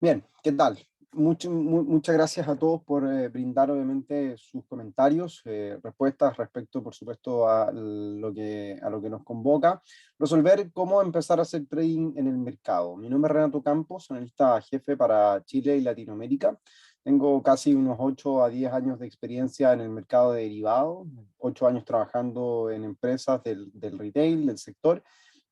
Bien, ¿qué tal? Muchas gracias a todos por brindar obviamente sus comentarios, respuestas respecto, por supuesto, a lo que nos convoca. Resolver cómo empezar a hacer trading en el mercado. Mi nombre es Renato Campos, analista jefe para Chile y Latinoamérica. Tengo casi unos 8 a 10 años de experiencia en el mercado de derivados, 8 años trabajando en empresas del retail, del sector,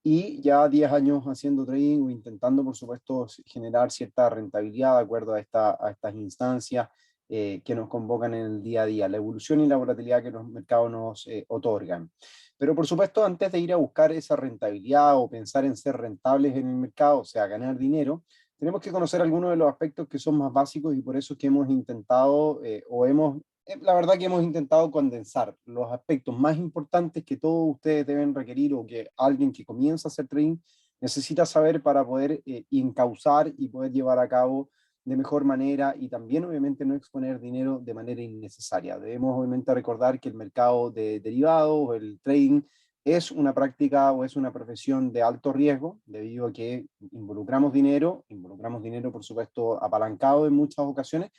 y ya 10 años haciendo trading o intentando, por supuesto, generar cierta rentabilidad de acuerdo a estas instancias que nos convocan en el día a día, la evolución y la volatilidad que los mercados nos otorgan. Pero, por supuesto, antes de ir a buscar esa rentabilidad o pensar en ser rentables en el mercado, o sea, ganar dinero, tenemos que conocer algunos de los aspectos que son más básicos y por eso es que hemos intentado la verdad que hemos intentado condensar los aspectos más importantes que todos ustedes deben requerir o que alguien que comienza a hacer trading necesita saber para poder encauzar y poder llevar a cabo de mejor manera y también obviamente no exponer dinero de manera innecesaria. Debemos obviamente recordar que el mercado de derivados, el trading, es una práctica o es una profesión de alto riesgo debido a que involucramos dinero por supuesto apalancado en muchas ocasiones,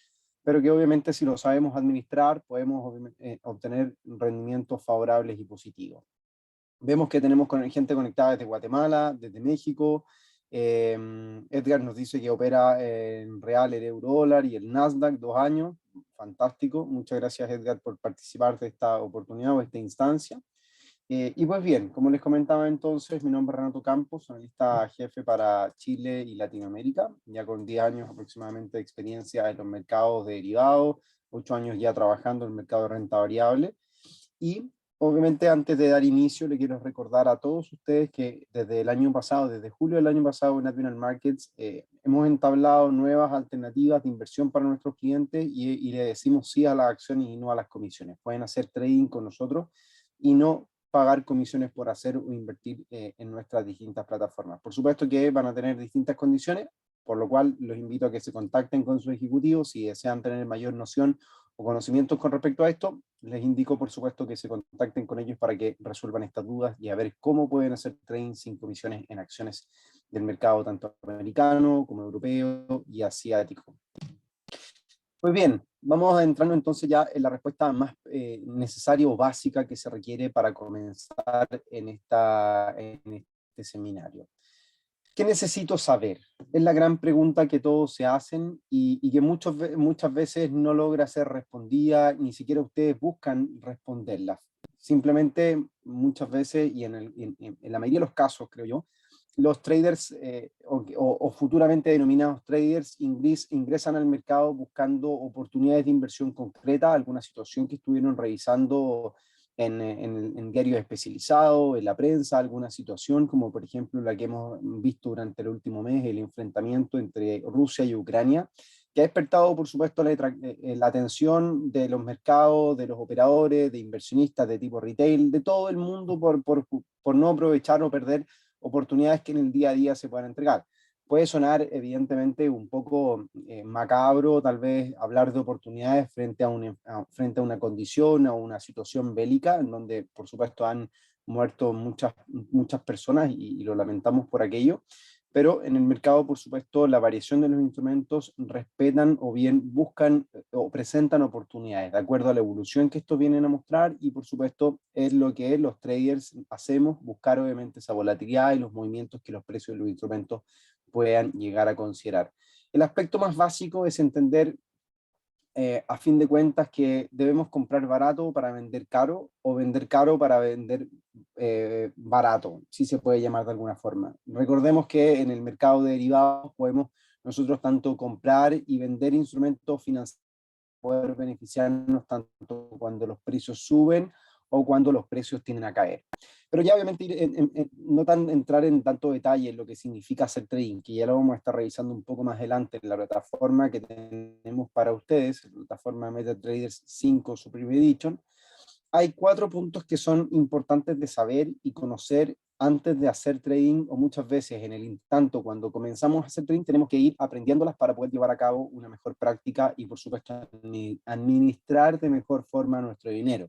pero que obviamente si lo sabemos administrar podemos obtener rendimientos favorables y positivos. Vemos que tenemos gente conectada desde Guatemala, desde México. Edgar nos dice que opera en real, el euro dólar y el Nasdaq 2 años. Fantástico. Muchas gracias, Edgar, por participar de esta oportunidad o esta instancia. Y pues bien, como les comentaba entonces, mi nombre es Renato Campos, analista jefe para Chile y Latinoamérica, ya con 10 años aproximadamente de experiencia en los mercados de derivados, 8 años ya trabajando en el mercado de renta variable. Y obviamente antes de dar inicio, le quiero recordar a todos ustedes que desde el año pasado, desde julio del año pasado en Admiral Markets, hemos entablado nuevas alternativas de inversión para nuestros clientes y le decimos sí a las acciones y no a las comisiones. Pueden hacer trading con nosotros y no pagar comisiones por hacer o invertir en nuestras distintas plataformas. Por supuesto que van a tener distintas condiciones, por lo cual los invito a que se contacten con sus ejecutivos si desean tener mayor noción o conocimientos con respecto a esto. Les indico, por supuesto, que se contacten con ellos para que resuelvan estas dudas y a ver cómo pueden hacer trading sin comisiones en acciones del mercado tanto americano como europeo y asiático. Pues bien, vamos a entrando entonces ya en la respuesta más necesaria o básica que se requiere para comenzar en este seminario. ¿Qué necesito saber? Es la gran pregunta que todos se hacen y que muchas veces no logra ser respondida, ni siquiera ustedes buscan responderla. Simplemente muchas veces, y en la mayoría de los casos, creo yo, los traders o futuramente denominados traders ingresan al mercado buscando oportunidades de inversión concreta, alguna situación que estuvieron revisando en diarios especializados, en la prensa, alguna situación como por ejemplo la que hemos visto durante el último mes, el enfrentamiento entre Rusia y Ucrania, que ha despertado por supuesto la atención de los mercados, de los operadores, de inversionistas de tipo retail, de todo el mundo por no aprovechar o perder oportunidades que en el día a día se puedan entregar. Puede sonar evidentemente un poco macabro tal vez hablar de oportunidades frente a una condición o una situación bélica en donde por supuesto han muerto muchas personas y lo lamentamos por aquello, pero en el mercado por supuesto la variación de los instrumentos respetan o bien buscan o presentan oportunidades de acuerdo a la evolución que estos vienen a mostrar y por supuesto es lo que los traders hacemos, buscar obviamente esa volatilidad y los movimientos que los precios de los instrumentos puedan llegar a considerar. El aspecto más básico es entender, a fin de cuentas, que debemos comprar barato para vender caro o vender caro para vender barato, si se puede llamar de alguna forma. Recordemos que en el mercado de derivados podemos nosotros tanto comprar y vender instrumentos financieros, poder beneficiarnos tanto cuando los precios suben o cuando los precios tienden a caer. Pero ya obviamente no entrar en tanto detalle en lo que significa hacer trading, que ya lo vamos a estar revisando un poco más adelante en la plataforma que tenemos para ustedes, la plataforma MetaTrader 5 Supreme Edition. Hay 4 puntos que son importantes de saber y conocer antes de hacer trading, o muchas veces en el instante cuando comenzamos a hacer trading tenemos que ir aprendiéndolas para poder llevar a cabo una mejor práctica y por supuesto administrar de mejor forma nuestro dinero.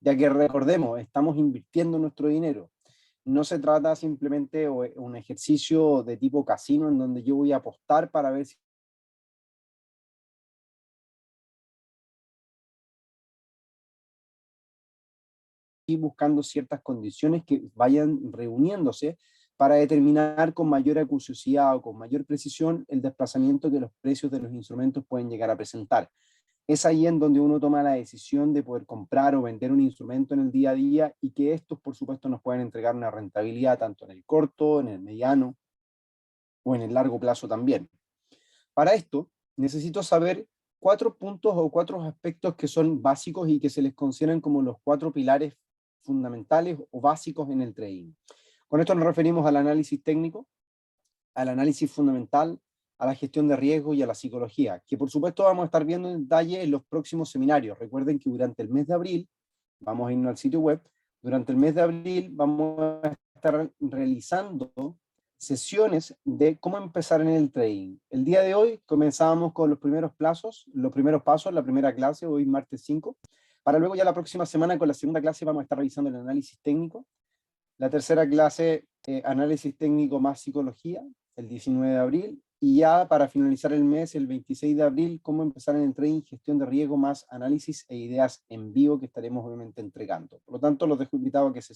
Ya que recordemos, estamos invirtiendo nuestro dinero. No se trata simplemente de un ejercicio de tipo casino en donde yo voy a apostar para ver si ir buscando ciertas condiciones que vayan reuniéndose para determinar con mayor acuciosidad o con mayor precisión el desplazamiento que los precios de los instrumentos pueden llegar a presentar. Es ahí en donde uno toma la decisión de poder comprar o vender un instrumento en el día a día y que estos, por supuesto, nos pueden entregar una rentabilidad tanto en el corto, en el mediano o en el largo plazo también. Para esto, necesito saber 4 puntos o 4 aspectos que son básicos y que se les consideran como los 4 pilares fundamentales o básicos en el trading. Con esto nos referimos al análisis técnico, al análisis fundamental, a la gestión de riesgo y a la psicología, que por supuesto vamos a estar viendo en detalle en los próximos seminarios. Recuerden que durante el mes de abril, vamos a irnos al sitio web, durante el mes de abril vamos a estar realizando sesiones de cómo empezar en el trading. El día de hoy comenzábamos con los primeros pasos, la primera clase, hoy martes 5, para luego ya la próxima semana con la segunda clase vamos a estar revisando el análisis técnico, la tercera clase, análisis técnico más psicología, el 19 de abril, y ya para finalizar el mes, el 26 de abril, cómo empezar en el trading, gestión de riesgo más análisis e ideas en vivo que estaremos obviamente entregando. Por lo tanto, los dejo invitados a que se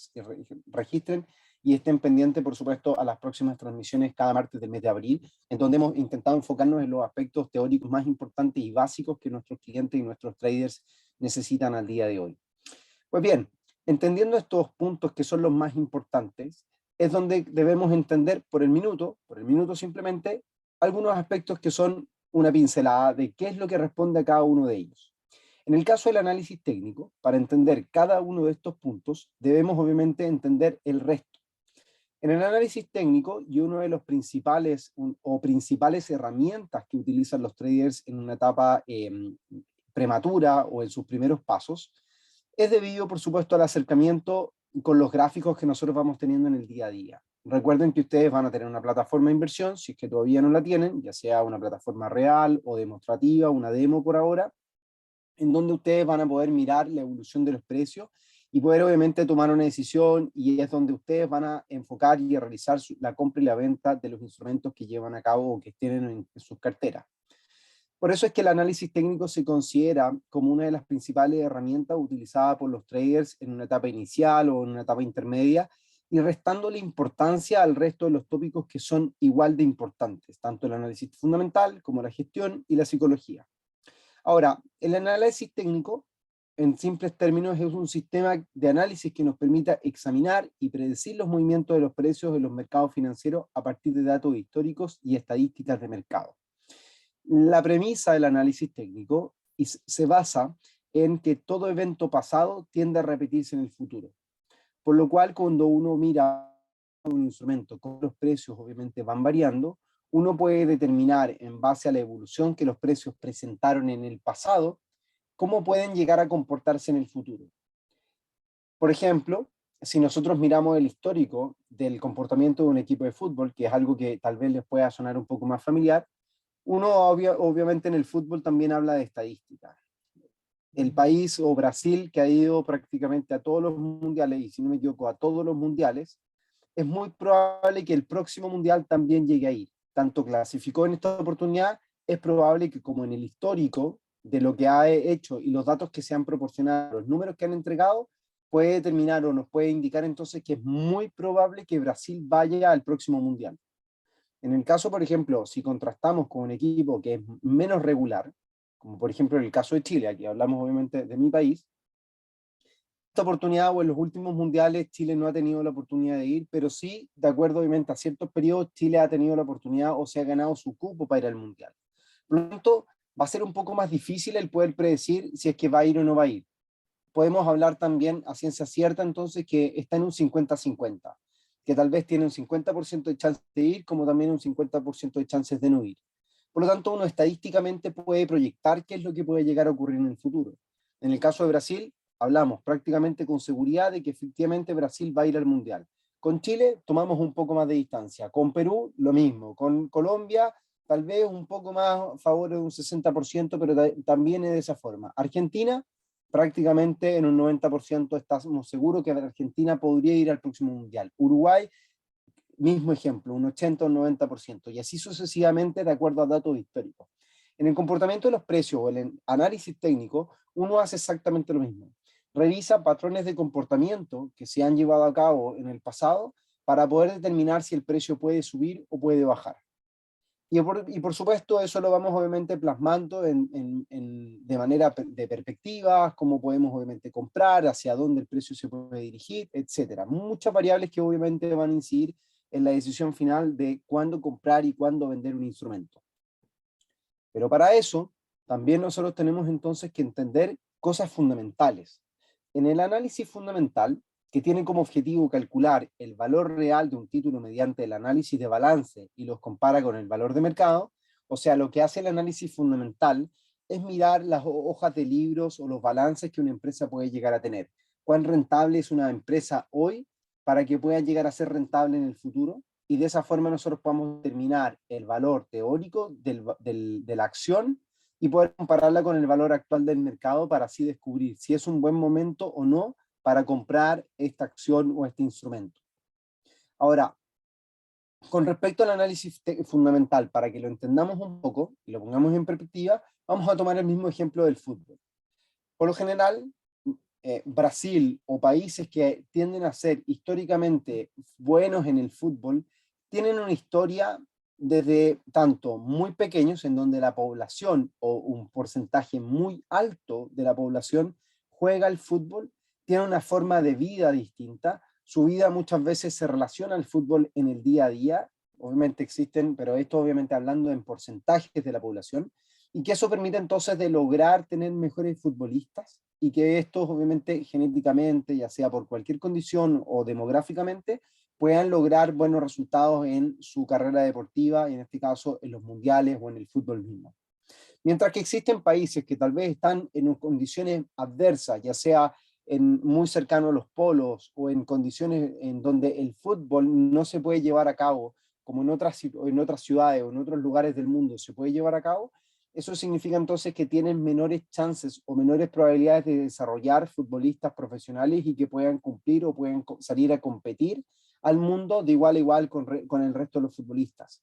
registren y estén pendientes, por supuesto, a las próximas transmisiones cada martes del mes de abril, en donde hemos intentado enfocarnos en los aspectos teóricos más importantes y básicos que nuestros clientes y nuestros traders necesitan al día de hoy. Pues bien, entendiendo estos puntos que son los más importantes, es donde debemos entender por el minuto simplemente, algunos aspectos que son una pincelada de qué es lo que responde a cada uno de ellos. En el caso del análisis técnico, para entender cada uno de estos puntos, debemos obviamente entender el resto. En el análisis técnico, y uno de los principales herramientas que utilizan los traders en una etapa prematura o en sus primeros pasos, es debido, por supuesto, al acercamiento con los gráficos que nosotros vamos teniendo en el día a día. Recuerden que ustedes van a tener una plataforma de inversión, si es que todavía no la tienen, ya sea una plataforma real o demostrativa, una demo por ahora, en donde ustedes van a poder mirar la evolución de los precios y poder obviamente tomar una decisión, y es donde ustedes van a enfocar y a realizar la compra y la venta de los instrumentos que llevan a cabo o que tienen en sus carteras. Por eso es que el análisis técnico se considera como una de las principales herramientas utilizadas por los traders en una etapa inicial o en una etapa intermedia, y restándole importancia al resto de los tópicos que son igual de importantes, tanto el análisis fundamental como la gestión y la psicología. Ahora, el análisis técnico, en simples términos, es un sistema de análisis que nos permita examinar y predecir los movimientos de los precios en los mercados financieros a partir de datos históricos y estadísticas de mercado. La premisa del análisis técnico se basa en que todo evento pasado tiende a repetirse en el futuro. Por lo cual, cuando uno mira un instrumento con los precios obviamente van variando, uno puede determinar en base a la evolución que los precios presentaron en el pasado, cómo pueden llegar a comportarse en el futuro. Por ejemplo, si nosotros miramos el histórico del comportamiento de un equipo de fútbol, que es algo que tal vez les pueda sonar un poco más familiar, uno obviamente en el fútbol también habla de estadística. El país o Brasil, que ha ido prácticamente a todos los mundiales, y si no me equivoco, a todos los mundiales, es muy probable que el próximo mundial también llegue a ir. Tanto clasificó en esta oportunidad, es probable que como en el histórico de lo que ha hecho y los datos que se han proporcionado, los números que han entregado, puede determinar o nos puede indicar entonces que es muy probable que Brasil vaya al próximo mundial. En el caso, por ejemplo, si contrastamos con un equipo que es menos regular, como por ejemplo en el caso de Chile, aquí hablamos obviamente de mi país, esta oportunidad o en los últimos mundiales Chile no ha tenido la oportunidad de ir, pero sí, de acuerdo obviamente a ciertos periodos, Chile ha tenido la oportunidad o se ha ganado su cupo para ir al mundial. Por lo tanto, va a ser un poco más difícil el poder predecir si es que va a ir o no va a ir. Podemos hablar también a ciencia cierta entonces que está en un 50-50, que tal vez tiene un 50% de chance de ir, como también un 50% de chances de no ir. Por lo tanto, uno estadísticamente puede proyectar qué es lo que puede llegar a ocurrir en el futuro. En el caso de Brasil, hablamos prácticamente con seguridad de que efectivamente Brasil va a ir al Mundial. Con Chile tomamos un poco más de distancia. Con Perú, lo mismo. Con Colombia, tal vez un poco más a favor de un 60%, pero también es de esa forma. Argentina, prácticamente en un 90% estamos seguros que Argentina podría ir al próximo Mundial. Uruguay, mismo ejemplo, un 80 o un 90%, y así sucesivamente de acuerdo a datos históricos. En el comportamiento de los precios o el análisis técnico, uno hace exactamente lo mismo. revisa patrones de comportamiento que se han llevado a cabo en el pasado para poder determinar si el precio puede subir o puede bajar. Y por supuesto eso lo vamos obviamente plasmando de manera de perspectivas, cómo podemos obviamente comprar, hacia dónde el precio se puede dirigir, etcétera. Muchas variables que obviamente van a incidir en la decisión final de cuándo comprar y cuándo vender un instrumento. Pero para eso, también nosotros tenemos entonces que entender cosas fundamentales. En el análisis fundamental, que tiene como objetivo calcular el valor real de un título mediante el análisis de balance y los compara con el valor de mercado, o sea, lo que hace el análisis fundamental es mirar las hojas de libros o los balances que una empresa puede llegar a tener. ¿Cuán rentable es una empresa hoy para que pueda llegar a ser rentable en el futuro? Y de esa forma nosotros podemos determinar el valor teórico de la acción y poder compararla con el valor actual del mercado para así descubrir si es un buen momento o no para comprar esta acción o este instrumento. Ahora, con respecto al análisis fundamental, para que lo entendamos un poco y lo pongamos en perspectiva, vamos a tomar el mismo ejemplo del fútbol. Por lo general, Brasil o países que tienden a ser históricamente buenos en el fútbol, tienen una historia desde tanto muy pequeños, en donde la población o un porcentaje muy alto de la población juega al fútbol, tiene una forma de vida distinta, su vida muchas veces se relaciona al fútbol en el día a día, obviamente existen, pero esto obviamente hablando en porcentajes de la población, y que eso permite entonces de lograr tener mejores futbolistas y que estos obviamente genéticamente, ya sea por cualquier condición o demográficamente, puedan lograr buenos resultados en su carrera deportiva y en este caso en los mundiales o en el fútbol mismo. Mientras que existen países que tal vez están en condiciones adversas, ya sea muy cercano a los polos o en condiciones en donde el fútbol no se puede llevar a cabo, como en otras ciudades o en otros lugares del mundo se puede llevar a cabo, eso significa entonces que tienen menores chances o menores probabilidades de desarrollar futbolistas profesionales y que puedan cumplir o puedan salir a competir al mundo de igual a igual con el resto de los futbolistas.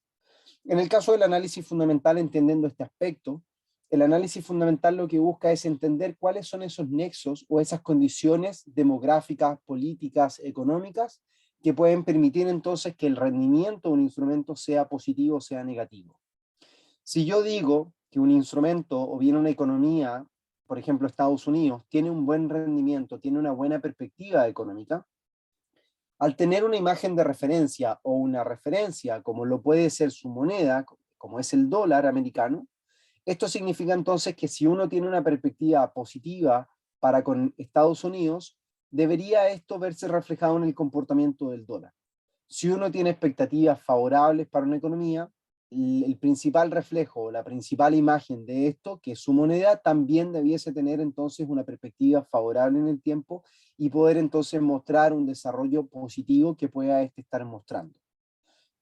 En el caso del análisis fundamental, entendiendo este aspecto, el análisis fundamental lo que busca es entender cuáles son esos nexos o esas condiciones demográficas, políticas, económicas, que pueden permitir entonces que el rendimiento de un instrumento sea positivo o sea negativo. Si yo digo que un instrumento o bien una economía, por ejemplo Estados Unidos, tiene un buen rendimiento, tiene una buena perspectiva económica, al tener una imagen de referencia o una referencia, como lo puede ser su moneda, como es el dólar americano, esto significa entonces que si uno tiene una perspectiva positiva para con Estados Unidos, debería esto verse reflejado en el comportamiento del dólar. Si uno tiene expectativas favorables para una economía, el principal reflejo, la principal imagen de esto, que es su moneda, también debiese tener entonces una perspectiva favorable en el tiempo y poder entonces mostrar un desarrollo positivo que pueda estar mostrando.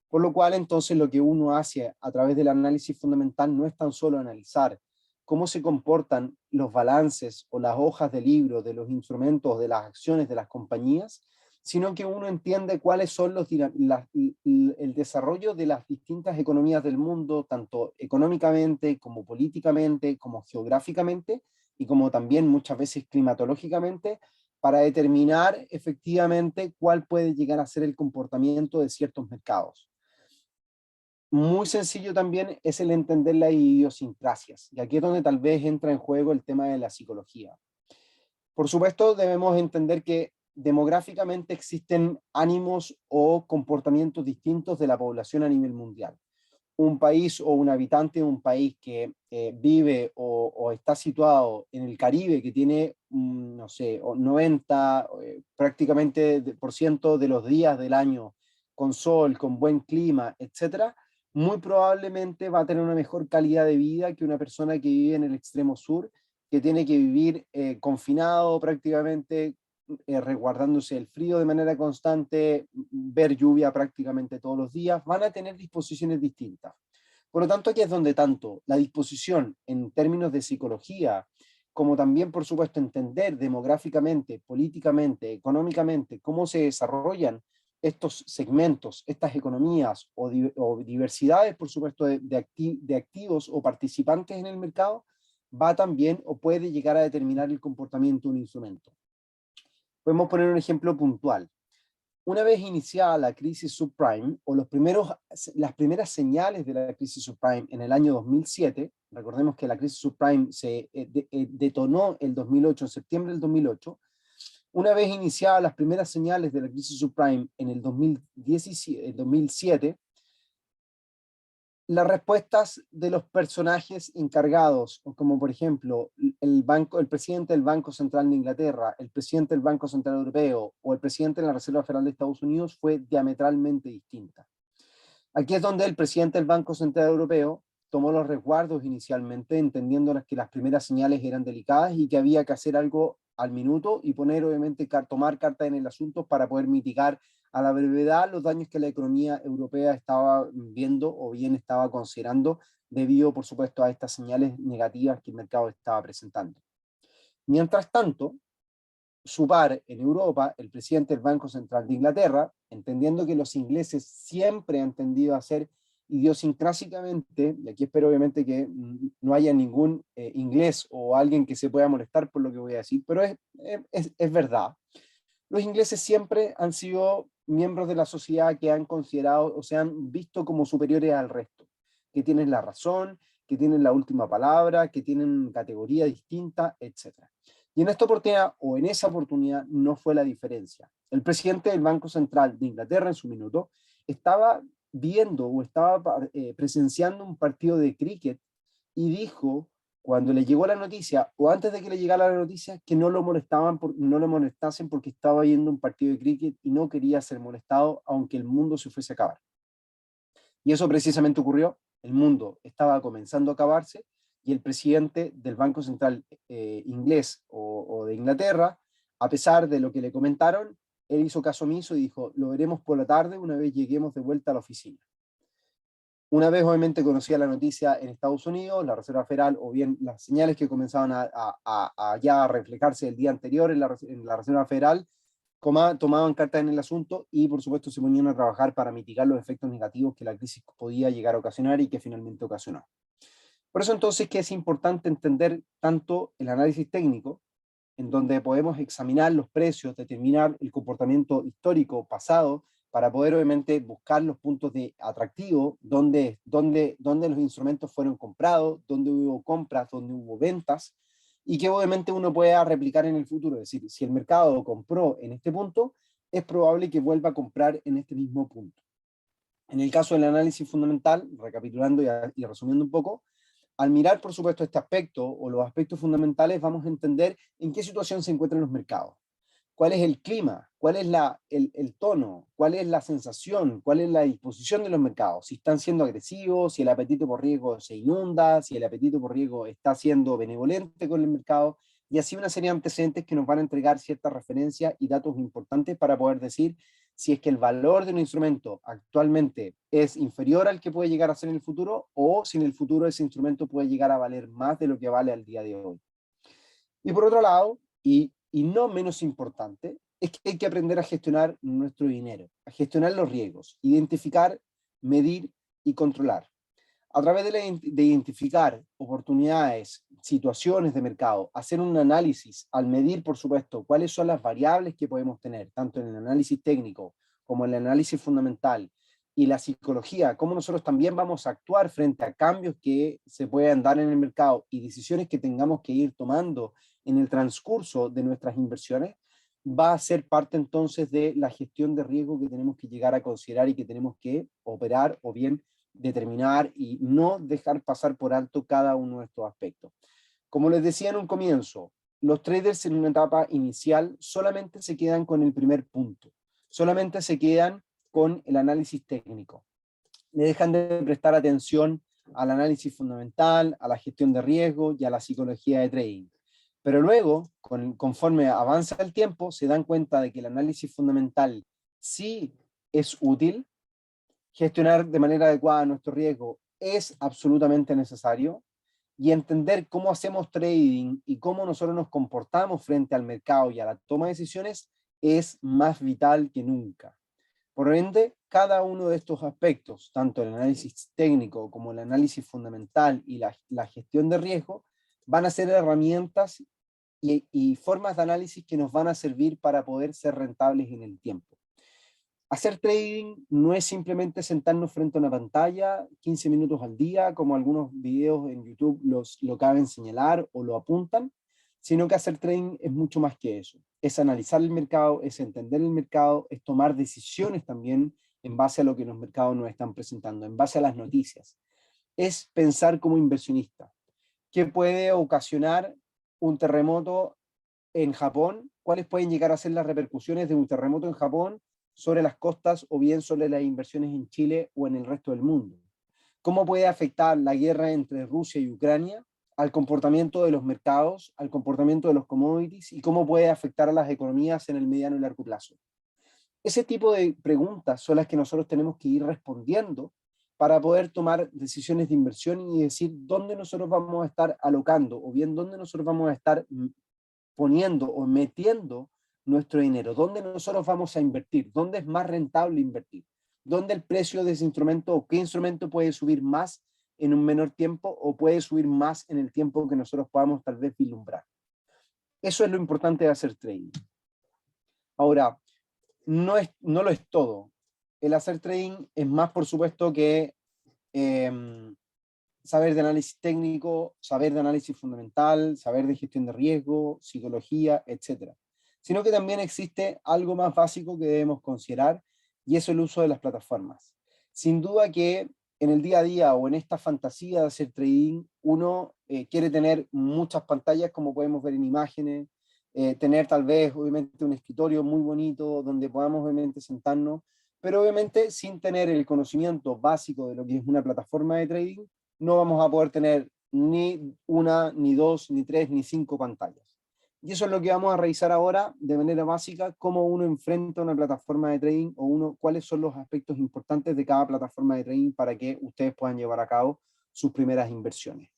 Por lo cual entonces lo que uno hace a través del análisis fundamental no es tan solo analizar cómo se comportan los balances o las hojas de libro de los instrumentos, de las acciones de las compañías, sino que uno entiende cuáles son el desarrollo de las distintas economías del mundo, tanto económicamente como políticamente, como geográficamente y como también muchas veces climatológicamente, para determinar efectivamente cuál puede llegar a ser el comportamiento de ciertos mercados. Muy sencillo también es el entender las idiosincrasias, y aquí es donde tal vez entra en juego el tema de la psicología. Por supuesto, debemos entender que demográficamente existen ánimos o comportamientos distintos de la población a nivel mundial. Un país o un habitante de un país que vive o está situado en el Caribe, que tiene, no sé, 90 prácticamente por ciento de los días del año con sol, con buen clima, etcétera, muy probablemente va a tener una mejor calidad de vida que una persona que vive en el extremo sur, que tiene que vivir confinado prácticamente, resguardándose el frío de manera constante, ver lluvia prácticamente todos los días, van a tener disposiciones distintas. Por lo tanto, aquí es donde tanto la disposición en términos de psicología, como también, por supuesto, entender demográficamente, políticamente, económicamente, cómo se desarrollan estos segmentos, estas economías o diversidades, por supuesto, de activos o participantes en el mercado, va también o puede llegar a determinar el comportamiento de un instrumento. Podemos poner un ejemplo puntual. Una vez iniciada la crisis subprime, o las primeras señales de la crisis subprime en el año 2007, recordemos que la crisis subprime se detonó el 2008, en septiembre del 2008, una vez iniciadas las primeras señales de la crisis subprime en el 2007, las respuestas de los personajes encargados, como por ejemplo el presidente del Banco Central de Inglaterra, el presidente del Banco Central Europeo o el presidente de la Reserva Federal de Estados Unidos, fue diametralmente distinta. Aquí es donde el presidente del Banco Central Europeo tomó los resguardos inicialmente, entendiendo que las primeras señales eran delicadas y que había que hacer algo al minuto y poner, obviamente, tomar carta en el asunto para poder mitigar a la brevedad los daños que la economía europea estaba viendo o bien estaba considerando debido, por supuesto, a estas señales negativas que el mercado estaba presentando. Mientras tanto, su par en Europa, el presidente del Banco Central de Inglaterra, entendiendo que los ingleses siempre han tendido a ser idiosincrásicamente, y aquí espero obviamente que no haya ningún inglés o alguien que se pueda molestar por lo que voy a decir, pero es verdad. Los ingleses siempre han sido miembros de la sociedad que han considerado o se han visto como superiores al resto, que tienen la razón, que tienen la última palabra, que tienen categoría distinta, etc. Y en esta oportunidad, o en esa oportunidad, no fue la diferencia. El presidente del Banco Central de Inglaterra en su minuto estaba viendo o estaba presenciando un partido de cricket y dijo, cuando le llegó la noticia, o antes de que le llegara la noticia, que no lo no lo molestasen porque estaba viendo un partido de cricket y no quería ser molestado aunque el mundo se fuese a acabar. Y eso precisamente ocurrió. El mundo estaba comenzando a acabarse y el presidente del Banco Central inglés o de Inglaterra, a pesar de lo que le comentaron, él hizo caso omiso y dijo, lo veremos por la tarde una vez lleguemos de vuelta a la oficina. Una vez obviamente conocía la noticia en Estados Unidos, la Reserva Federal, o bien las señales que comenzaban a ya reflejarse el día anterior en la Reserva Federal, tomaban cartas en el asunto y por supuesto se ponían a trabajar para mitigar los efectos negativos que la crisis podía llegar a ocasionar y que finalmente ocasionó. Por eso entonces que es importante entender tanto el análisis técnico, en donde podemos examinar los precios, determinar el comportamiento histórico pasado, para poder obviamente buscar los puntos de atractivo, donde los instrumentos fueron comprados, donde hubo compras, donde hubo ventas, y que obviamente uno pueda replicar en el futuro. Es decir, si el mercado compró en este punto, es probable que vuelva a comprar en este mismo punto. En el caso del análisis fundamental, recapitulando y resumiendo un poco, al mirar, por supuesto, este aspecto o los aspectos fundamentales, vamos a entender en qué situación se encuentran los mercados. ¿Cuál es el clima? ¿Cuál es el tono? ¿Cuál es la sensación? ¿Cuál es la disposición de los mercados? Si están siendo agresivos, si el apetito por riesgo se inunda, si el apetito por riesgo está siendo benevolente con el mercado, y así una serie de antecedentes que nos van a entregar ciertas referencias y datos importantes para poder decir si es que el valor de un instrumento actualmente es inferior al que puede llegar a ser en el futuro, o si en el futuro ese instrumento puede llegar a valer más de lo que vale al día de hoy. Y por otro lado, y no menos importante, es que hay que aprender a gestionar nuestro dinero, a gestionar los riesgos, identificar, medir y controlar. A través de identificar oportunidades, situaciones de mercado, hacer un análisis, al medir, por supuesto, cuáles son las variables que podemos tener, tanto en el análisis técnico como en el análisis fundamental, y la psicología, cómo nosotros también vamos a actuar frente a cambios que se puedan dar en el mercado y decisiones que tengamos que ir tomando en el transcurso de nuestras inversiones, va a ser parte entonces de la gestión de riesgo que tenemos que llegar a considerar y que tenemos que operar o bien determinar y no dejar pasar por alto cada uno de estos aspectos. Como les decía en un comienzo, los traders en una etapa inicial solamente se quedan con el primer punto, solamente se quedan con el análisis técnico. Le dejan de prestar atención al análisis fundamental, a la gestión de riesgo y a la psicología de trading. Pero luego, conforme avanza el tiempo, se dan cuenta de que el análisis fundamental sí es útil, gestionar de manera adecuada nuestro riesgo es absolutamente necesario, y entender cómo hacemos trading y cómo nosotros nos comportamos frente al mercado y a la toma de decisiones es más vital que nunca. Por ende, cada uno de estos aspectos, tanto el análisis técnico como el análisis fundamental y la gestión de riesgo, van a ser herramientas y formas de análisis que nos van a servir para poder ser rentables en el tiempo. Hacer trading no es simplemente sentarnos frente a una pantalla 15 minutos al día, como algunos videos en YouTube lo caben señalar o lo apuntan, sino que hacer trading es mucho más que eso. Es analizar el mercado, es entender el mercado, es tomar decisiones también en base a lo que los mercados nos están presentando, en base a las noticias. Es pensar como inversionista. ¿Qué puede ocasionar un terremoto en Japón? ¿Cuáles pueden llegar a ser las repercusiones de un terremoto en Japón sobre las costas o bien sobre las inversiones en Chile o en el resto del mundo? ¿Cómo puede afectar la guerra entre Rusia y Ucrania al comportamiento de los mercados, al comportamiento de los commodities y cómo puede afectar a las economías en el mediano y largo plazo? Ese tipo de preguntas son las que nosotros tenemos que ir respondiendo para poder tomar decisiones de inversión y decir dónde nosotros vamos a estar alocando o bien dónde nosotros vamos a estar poniendo o metiendo nuestro dinero, dónde nosotros vamos a invertir, dónde es más rentable invertir, dónde el precio de ese instrumento o qué instrumento puede subir más en un menor tiempo o puede subir más en el tiempo que nosotros podamos tal vez vislumbrar. Eso es lo importante de hacer trading. Ahora, no lo es todo. El hacer trading es más, por supuesto, que saber de análisis técnico, saber de análisis fundamental, saber de gestión de riesgo, psicología, etc. Sino que también existe algo más básico que debemos considerar, y eso es el uso de las plataformas. Sin duda que en el día a día o en esta fantasía de hacer trading, uno quiere tener muchas pantallas, como podemos ver en imágenes, tener tal vez, obviamente, un escritorio muy bonito donde podamos, obviamente, sentarnos, pero obviamente sin tener el conocimiento básico de lo que es una plataforma de trading, no vamos a poder tener ni una, ni dos, ni tres, ni cinco pantallas. Y eso es lo que vamos a revisar ahora de manera básica, cómo uno enfrenta una plataforma de trading o cuáles son los aspectos importantes de cada plataforma de trading para que ustedes puedan llevar a cabo sus primeras inversiones.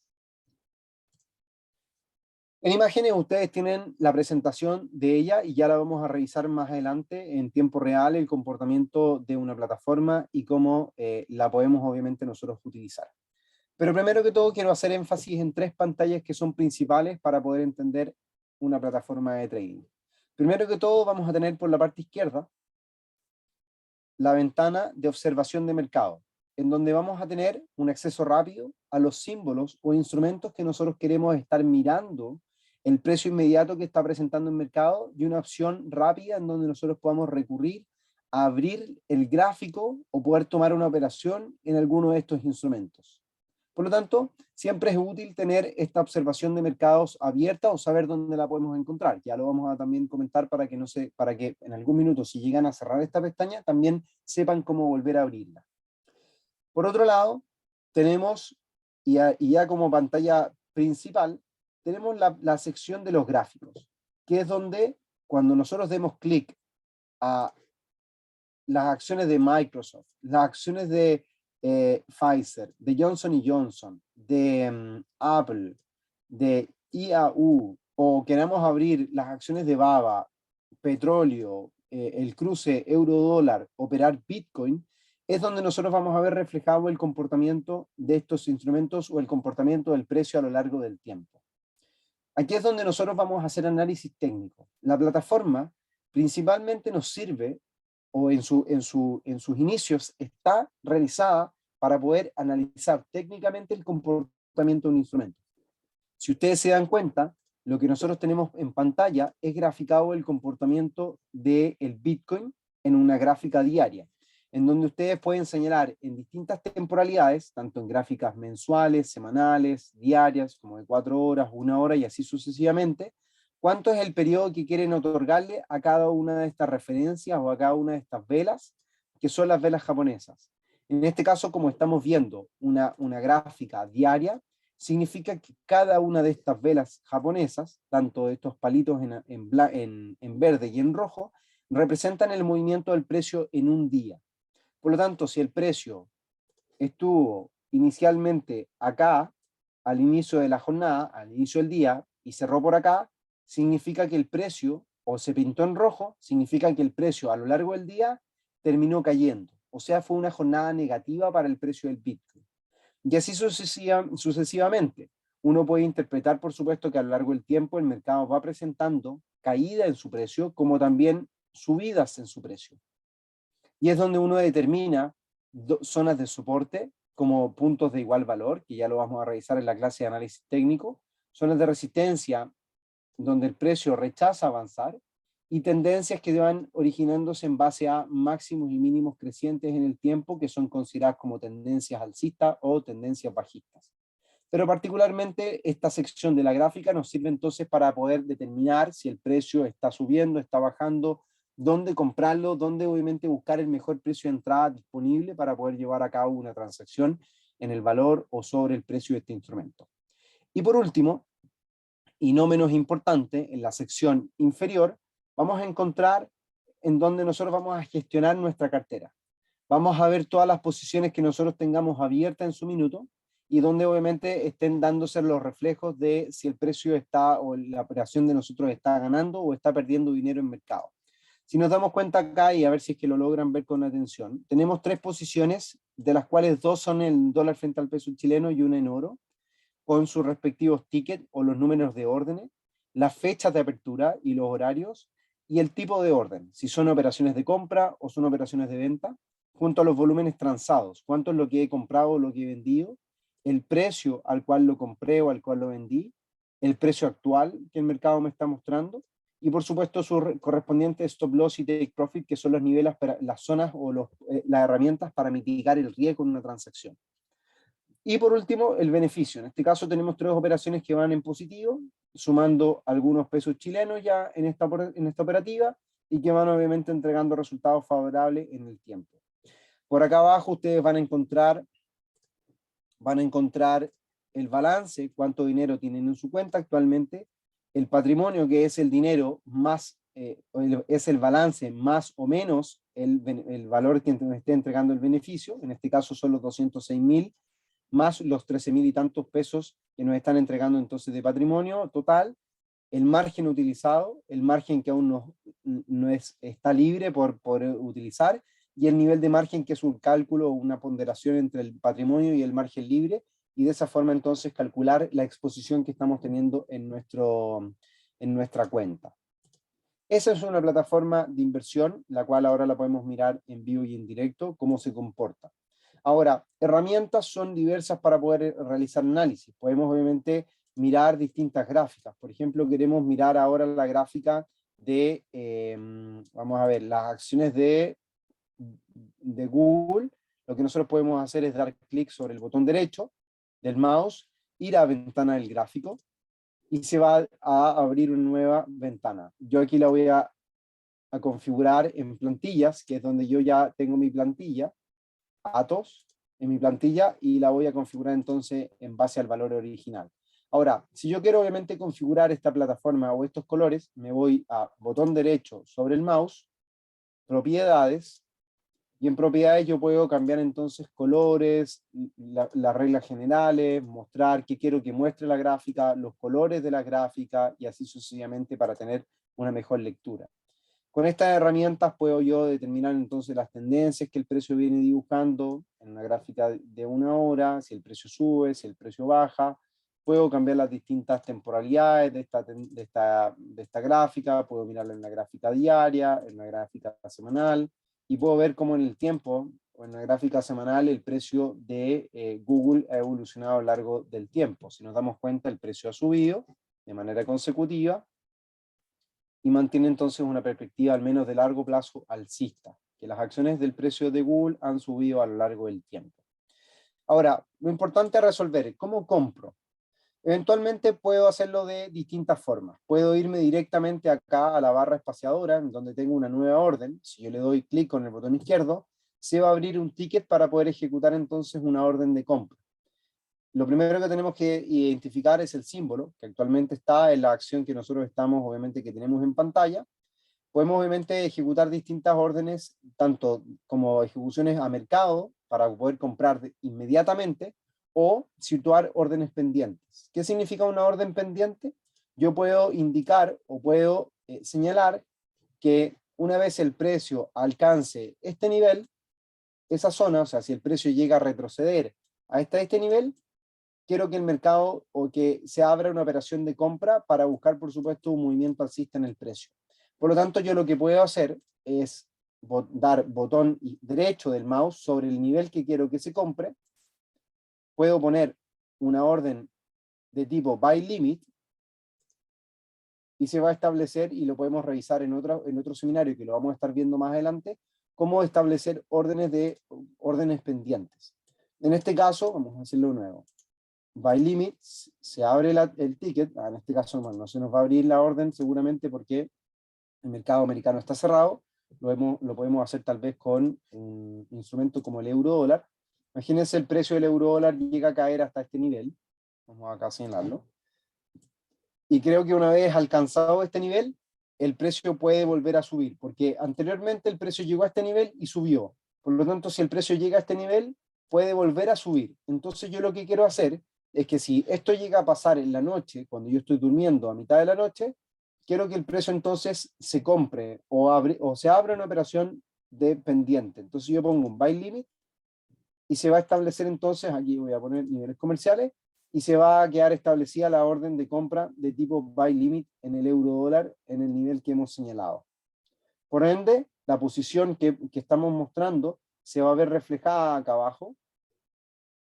En imágenes ustedes tienen la presentación de ella y ya la vamos a revisar más adelante en tiempo real, el comportamiento de una plataforma y cómo la podemos obviamente nosotros utilizar. Pero primero que todo quiero hacer énfasis en tres pantallas que son principales para poder entender una plataforma de trading. Primero que todo vamos a tener por la parte izquierda la ventana de observación de mercado, en donde vamos a tener un acceso rápido a los símbolos o instrumentos que nosotros queremos estar mirando, el precio inmediato que está presentando el mercado y una opción rápida en donde nosotros podamos recurrir a abrir el gráfico o poder tomar una operación en alguno de estos instrumentos. Por lo tanto, siempre es útil tener esta observación de mercados abierta o saber dónde la podemos encontrar. Ya lo vamos a también comentar para que en algún minuto, si llegan a cerrar esta pestaña, también sepan cómo volver a abrirla. Por otro lado, tenemos, y ya como pantalla principal, tenemos la sección de los gráficos, que es donde cuando nosotros demos clic a las acciones de Microsoft, las acciones de Pfizer, de Johnson Johnson, de Apple, de IAU, o queramos abrir las acciones de BABA, petróleo, el cruce euro-dólar, operar Bitcoin, es donde nosotros vamos a ver reflejado el comportamiento de estos instrumentos o el comportamiento del precio a lo largo del tiempo. Aquí es donde nosotros vamos a hacer análisis técnico. La plataforma principalmente nos sirve o en sus inicios está realizada para poder analizar técnicamente el comportamiento de un instrumento. Si ustedes se dan cuenta, lo que nosotros tenemos en pantalla es graficado el comportamiento del Bitcoin en una gráfica diaria, en donde ustedes pueden señalar en distintas temporalidades, tanto en gráficas mensuales, semanales, diarias, como de 4 horas, 1 hora y así sucesivamente, cuánto es el periodo que quieren otorgarle a cada una de estas referencias o a cada una de estas velas, que son las velas japonesas. En este caso, como estamos viendo una gráfica diaria, significa que cada una de estas velas japonesas, tanto de estos palitos en verde y en rojo, representan el movimiento del precio en un día. Por lo tanto, si el precio estuvo inicialmente acá, al inicio de la jornada, al inicio del día, y cerró por acá, significa que el precio, o se pintó en rojo, significa que el precio a lo largo del día terminó cayendo. O sea, fue una jornada negativa para el precio del Bitcoin. Y así sucesivamente. uno puede interpretar, por supuesto, que a lo largo del tiempo el mercado va presentando caída en su precio, como también subidas en su precio. Y es donde uno determina zonas de soporte como puntos de igual valor, que ya lo vamos a revisar en la clase de análisis técnico, zonas de resistencia donde el precio rechaza avanzar, y tendencias que van originándose en base a máximos y mínimos crecientes en el tiempo, que son consideradas como tendencias alcistas o tendencias bajistas. Pero particularmente esta sección de la gráfica nos sirve entonces para poder determinar si el precio está subiendo, está bajando, dónde comprarlo, dónde obviamente buscar el mejor precio de entrada disponible para poder llevar a cabo una transacción en el valor o sobre el precio de este instrumento. Y por último, y no menos importante, en la sección inferior, vamos a encontrar en donde nosotros vamos a gestionar nuestra cartera. Vamos a ver todas las posiciones que nosotros tengamos abiertas en su minuto, y donde obviamente estén dándose los reflejos de si el precio está o la operación de nosotros está ganando o está perdiendo dinero en mercado. Si nos damos cuenta acá, y a ver si es que lo logran ver con atención, tenemos 3 posiciones, de las cuales 2 son en dólar frente al peso chileno y una en oro, con sus respectivos tickets o los números de órdenes, las fechas de apertura y los horarios, y el tipo de orden, si son operaciones de compra o son operaciones de venta, junto a los volúmenes transados, cuánto es lo que he comprado o lo que he vendido, el precio al cual lo compré o al cual lo vendí, el precio actual que el mercado me está mostrando, y por supuesto sus correspondientes stop loss y take profit, que son los niveles, las zonas o las herramientas para mitigar el riesgo en una transacción. Y por último, el beneficio. En este caso tenemos 3 operaciones que van en positivo, sumando algunos pesos chilenos ya en esta operativa, y que van obviamente entregando resultados favorables en el tiempo. Por acá abajo ustedes van a encontrar el balance, cuánto dinero tienen en su cuenta actualmente, el patrimonio, que es el dinero más, es el balance más o menos el valor que nos esté entregando el beneficio. En este caso son los 206.000, más los 13.000 y tantos pesos que nos están entregando entonces de patrimonio total, el margen utilizado, el margen que aún no está libre por utilizar, y el nivel de margen, que es un cálculo o una ponderación entre el patrimonio y el margen libre, y de esa forma entonces calcular la exposición que estamos teniendo en nuestra cuenta. Esa es una plataforma de inversión, la cual ahora la podemos mirar en vivo y en directo, cómo se comporta. Ahora, herramientas son diversas para poder realizar análisis. Podemos obviamente mirar distintas gráficas. Por ejemplo, queremos mirar ahora la gráfica de, vamos a ver, las acciones de Google. Lo que nosotros podemos hacer es dar clic sobre el botón derecho del mouse, ir a ventana del gráfico, y se va a abrir una nueva ventana. Yo aquí la voy a configurar en plantillas, que es donde yo ya tengo mi plantilla, datos en mi plantilla, y la voy a configurar entonces en base al valor original. Ahora, si yo quiero obviamente configurar esta plataforma o estos colores, me voy a botón derecho sobre el mouse, propiedades, y en propiedades yo puedo cambiar entonces colores, las reglas generales, mostrar qué quiero que muestre la gráfica, los colores de la gráfica, y así sucesivamente para tener una mejor lectura. Con estas herramientas puedo yo determinar entonces las tendencias que el precio viene dibujando en una gráfica de una hora, si el precio sube, si el precio baja. Puedo cambiar las distintas temporalidades de esta gráfica, puedo mirarla en la gráfica diaria, en la gráfica semanal, y puedo ver cómo en el tiempo, o en la gráfica semanal, el precio de Google ha evolucionado a lo largo del tiempo. Si nos damos cuenta, el precio ha subido de manera consecutiva, y mantiene entonces una perspectiva al menos de largo plazo alcista, que las acciones del precio de Google han subido a lo largo del tiempo. Ahora, lo importante es resolver, ¿cómo compro? Eventualmente puedo hacerlo de distintas formas. Puedo irme directamente acá a la barra espaciadora, en donde tengo una nueva orden. Si yo le doy clic con el botón izquierdo, se va a abrir un ticket para poder ejecutar entonces una orden de compra. Lo primero que tenemos que identificar es el símbolo, que actualmente está en la acción que nosotros estamos, obviamente, que tenemos en pantalla. Podemos obviamente ejecutar distintas órdenes, tanto como ejecuciones a mercado, para poder comprar inmediatamente, o situar órdenes pendientes. ¿Qué significa una orden pendiente? Yo puedo indicar o puedo señalar que una vez el precio alcance este nivel, esa zona, o sea, si el precio llega a retroceder hasta este nivel, quiero que el mercado o que se abra una operación de compra para buscar, por supuesto, un movimiento alcista en el precio. Por lo tanto, yo lo que puedo hacer es dar botón derecho del mouse sobre el nivel que quiero que se compre. Puedo poner una orden de tipo buy limit y se va a establecer, y lo podemos revisar en otro seminario que lo vamos a estar viendo más adelante, cómo establecer órdenes pendientes. En este caso, vamos a hacerlo de nuevo. Buy limit, se abre el ticket, en este caso no se nos va a abrir la orden seguramente porque el mercado americano está cerrado, lo podemos hacer tal vez con un instrumento como el euro dólar. Imagínense, el precio del euro dólar llega a caer hasta este nivel, vamos acá a señalarlo, y creo que una vez alcanzado este nivel, el precio puede volver a subir, porque anteriormente el precio llegó a este nivel y subió. Por lo tanto, si el precio llega a este nivel, puede volver a subir. Entonces yo lo que quiero hacer es que si esto llega a pasar en la noche, cuando yo estoy durmiendo a mitad de la noche, quiero que el precio entonces se compre o se abra una operación de pendiente. Entonces yo pongo un buy limit y se va a establecer entonces, aquí voy a poner niveles comerciales, y se va a quedar establecida la orden de compra de tipo buy limit en el euro dólar en el nivel que hemos señalado. Por ende, la posición que estamos mostrando se va a ver reflejada acá abajo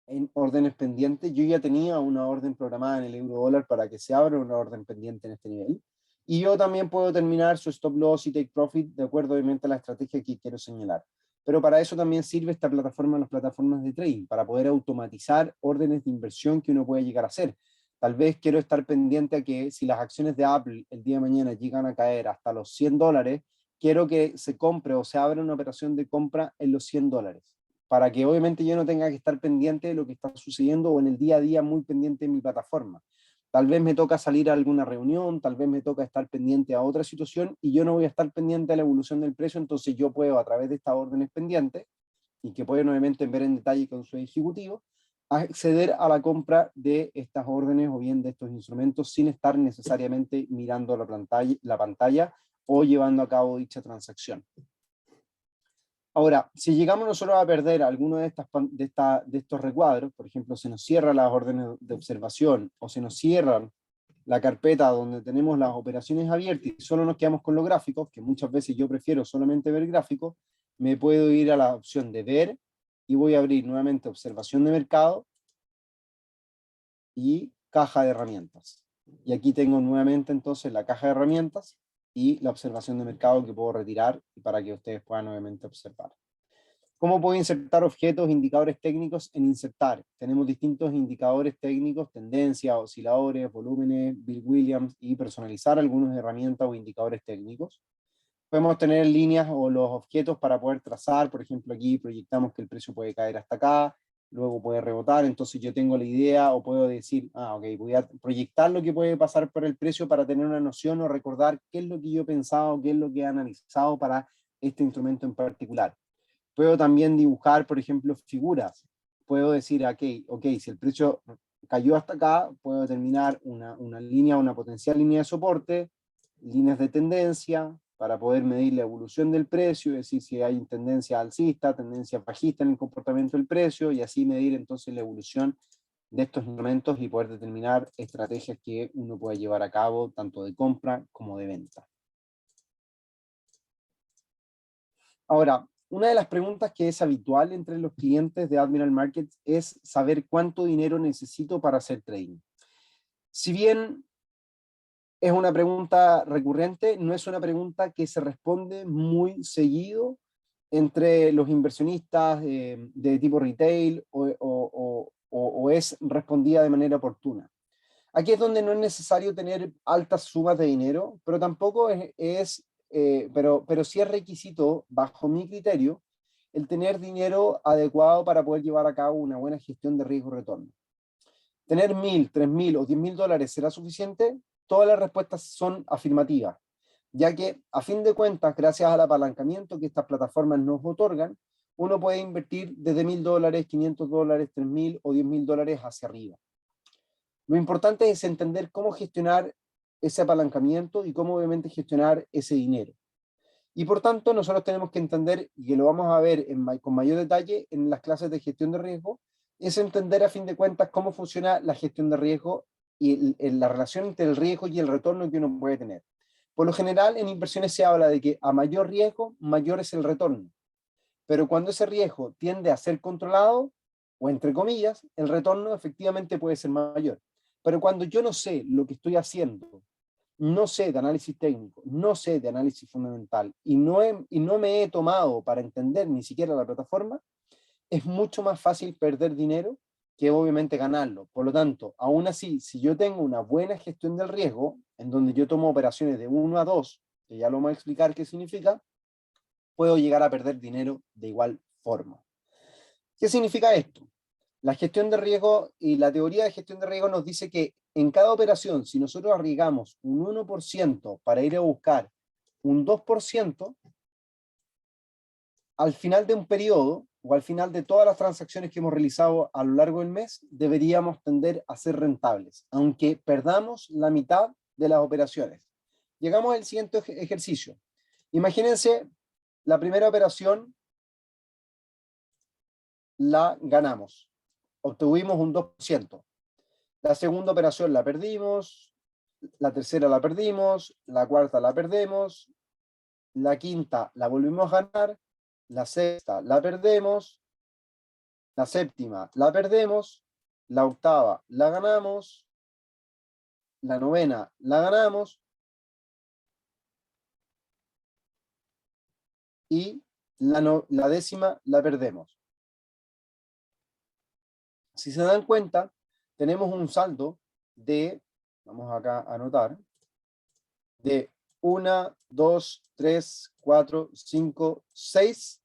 en órdenes pendientes. Yo ya tenía una orden programada en el euro dólar para que se abra una orden pendiente en este nivel. Y yo también puedo terminar su stop loss y take profit de acuerdo obviamente a la estrategia que quiero señalar. Pero para eso también sirve esta plataforma, las plataformas de trading, para poder automatizar órdenes de inversión que uno puede llegar a hacer. Tal vez quiero estar pendiente a que si las acciones de Apple el día de mañana llegan a caer hasta los $100, quiero que se compre o se abra una operación de compra en los $100, para que obviamente yo no tenga que estar pendiente de lo que está sucediendo o en el día a día muy pendiente de mi plataforma. Tal vez me toca salir a alguna reunión, tal vez me toca estar pendiente a otra situación y yo no voy a estar pendiente de la evolución del precio, entonces yo puedo a través de estas órdenes pendientes, y que pueden obviamente ver en detalle con su ejecutivo, acceder a la compra de estas órdenes o bien de estos instrumentos sin estar necesariamente mirando la pantalla o llevando a cabo dicha transacción. Ahora, si llegamos nosotros a perder alguno de estos recuadros, por ejemplo, se nos cierran las órdenes de observación o se nos cierran la carpeta donde tenemos las operaciones abiertas y solo nos quedamos con los gráficos, que muchas veces yo prefiero solamente ver gráficos, me puedo ir a la opción de ver y voy a abrir nuevamente observación de mercado y caja de herramientas. Y aquí tengo nuevamente entonces la caja de herramientas y la observación de mercado que puedo retirar para que ustedes puedan nuevamente observar. ¿Cómo puedo insertar objetos, indicadores técnicos en insertar? Tenemos distintos indicadores técnicos, tendencias, osciladores, volúmenes, Bill Williams, y personalizar algunas herramientas o indicadores técnicos. Podemos tener líneas o los objetos para poder trazar, por ejemplo aquí proyectamos que el precio puede caer hasta acá, luego puede rebotar, entonces yo tengo la idea o puedo decir, ok, voy a proyectar lo que puede pasar por el precio para tener una noción o recordar qué es lo que yo he pensado, qué es lo que he analizado para este instrumento en particular. Puedo también dibujar, por ejemplo, figuras. Puedo decir, ok, si el precio cayó hasta acá, puedo determinar una línea, una potencial línea de soporte, líneas de tendencia, para poder medir la evolución del precio, es decir, si hay tendencia alcista, tendencia bajista en el comportamiento del precio, y así medir entonces la evolución de estos instrumentos y poder determinar estrategias que uno puede llevar a cabo, tanto de compra como de venta. Ahora, una de las preguntas que es habitual entre los clientes de Admiral Markets es saber cuánto dinero necesito para hacer trading. Si bien es una pregunta recurrente, no es una pregunta que se responde muy seguido entre los inversionistas de tipo retail o es respondida de manera oportuna. Aquí es donde no es necesario tener altas sumas de dinero, pero tampoco pero sí es requisito, bajo mi criterio, el tener dinero adecuado para poder llevar a cabo una buena gestión de riesgo-retorno. ¿Tener 1.000, 3.000 o 10.000 dólares será suficiente? Todas las respuestas son afirmativas, ya que a fin de cuentas, gracias al apalancamiento que estas plataformas nos otorgan, uno puede invertir desde 1.000 dólares, 500 dólares, 3.000 o 10.000 dólares hacia arriba. Lo importante es entender cómo gestionar ese apalancamiento y cómo obviamente gestionar ese dinero. Y por tanto, nosotros tenemos que entender, y que lo vamos a ver con mayor detalle en las clases de gestión de riesgo, es entender a fin de cuentas cómo funciona la gestión de riesgo y la relación entre el riesgo y el retorno que uno puede tener. Por lo general, en inversiones se habla de que a mayor riesgo, mayor es el retorno. Pero cuando ese riesgo tiende a ser controlado, o entre comillas, el retorno efectivamente puede ser mayor. Pero cuando yo no sé lo que estoy haciendo, no sé de análisis técnico, no sé de análisis fundamental, y no me he tomado para entender ni siquiera la plataforma, es mucho más fácil perder dinero que obviamente ganarlo. Por lo tanto, aún así, si yo tengo una buena gestión del riesgo, en donde yo tomo operaciones de 1 a 2, que ya lo vamos a explicar qué significa, puedo llegar a perder dinero de igual forma. ¿Qué significa esto? La gestión de riesgo y la teoría de gestión de riesgo nos dice que en cada operación, si nosotros arriesgamos un 1% para ir a buscar un 2%, al final de un periodo o al final de todas las transacciones que hemos realizado a lo largo del mes, deberíamos tender a ser rentables, aunque perdamos la mitad de las operaciones. Llegamos al siguiente ejercicio. Imagínense, la primera operación la ganamos, obtuvimos un 2%. La segunda operación la perdimos, la tercera la perdimos, la cuarta la perdemos, la quinta la volvimos a ganar, la sexta la perdemos, la séptima la perdemos, la octava la ganamos, la novena la ganamos y la décima la perdemos. Si se dan cuenta, tenemos un saldo de, vamos acá a anotar, de 1, 2, 3, 4, 5, 6.